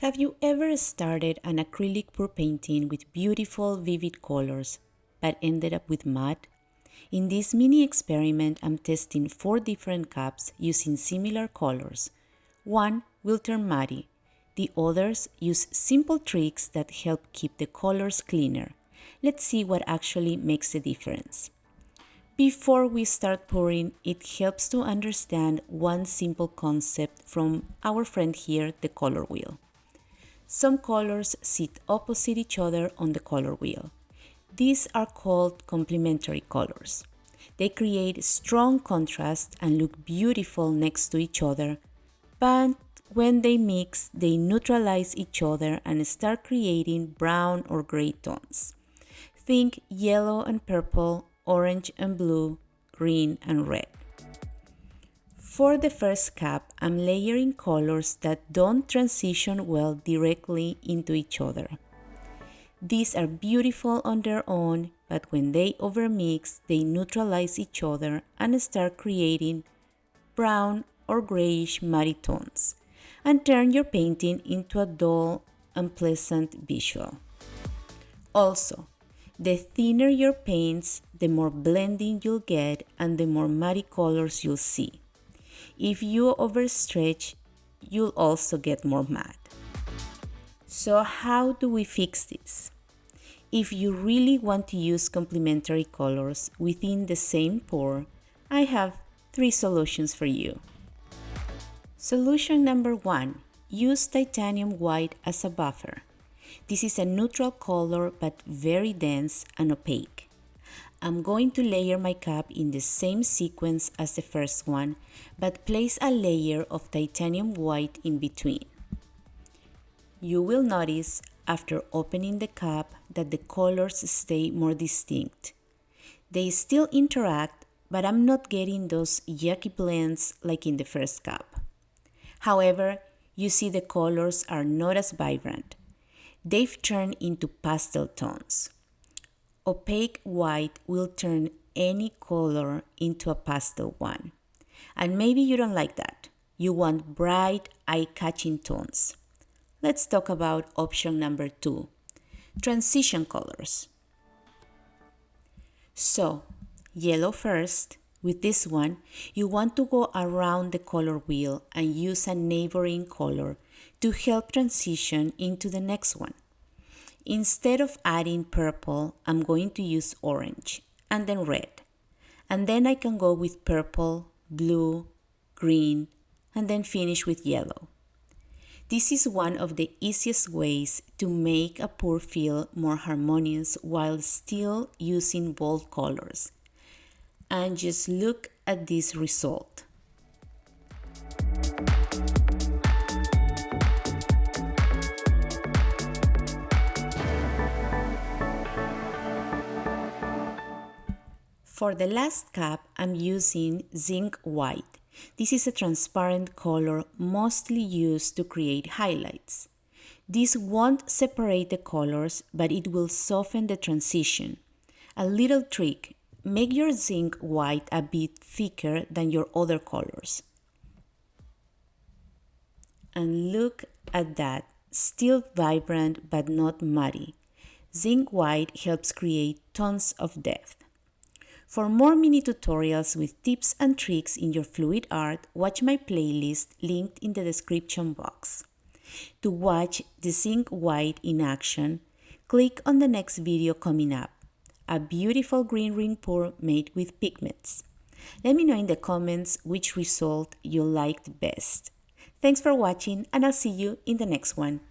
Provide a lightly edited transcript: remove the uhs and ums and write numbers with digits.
Have you ever started an acrylic pour painting with beautiful, vivid colors, but ended up with mud? In this mini experiment, I'm testing 4 different cups using similar colors. One will turn muddy. The others use simple tricks that help keep the colors cleaner. Let's see what actually makes a difference. Before we start pouring, it helps to understand one simple concept from our friend here, the color wheel. Some colors sit opposite each other on the color wheel. These are called complementary colors. They create strong contrast and look beautiful next to each other, but when they mix, they neutralize each other and start creating brown or gray tones. Think yellow and purple, orange and blue, green and red. For the first cup, I'm layering colors that don't transition well directly into each other. These are beautiful on their own, but when they overmix, they neutralize each other and start creating brown or grayish muddy tones, and turn your painting into a dull, unpleasant visual. Also, the thinner your paints, the more blending you'll get and the more muddy colors you'll see. If you overstretch, you'll also get more mud. So how do we fix this? If you really want to use complementary colors within the same pour, I have 3 solutions for you. Solution number 1. Use titanium white as a buffer. This is a neutral color but very dense and opaque. I'm going to layer my cup in the same sequence as the first one, but place a layer of titanium white in between. You will notice after opening the cup that the colors stay more distinct. They still interact, but I'm not getting those yucky blends like in the first cup. However, you see the colors are not as vibrant. They've turned into pastel tones. Opaque white will turn any color into a pastel one. And maybe you don't like that. You want bright, eye-catching tones. Let's talk about option number 2, transition colors. So, yellow first. With this one, you want to go around the color wheel and use a neighboring color to help transition into the next one. Instead of adding purple, I'm going to use orange and then red. And then I can go with purple, blue, green, and then finish with yellow. This is one of the easiest ways to make a pour feel more harmonious while still using bold colors. And just look at this result. For the last cup, I'm using zinc white. This is a transparent color mostly used to create highlights. This won't separate the colors, but it will soften the transition. A little trick, make your zinc white a bit thicker than your other colors. And look at that, still vibrant but not muddy. Zinc white helps create tons of depth. For more mini tutorials with tips and tricks in your fluid art, watch my playlist linked in the description box. To watch the zinc white in action, click on the next video coming up, a beautiful green ring pour made with pigments. Let me know in the comments which result you liked best. Thanks for watching, and I'll see you in the next one.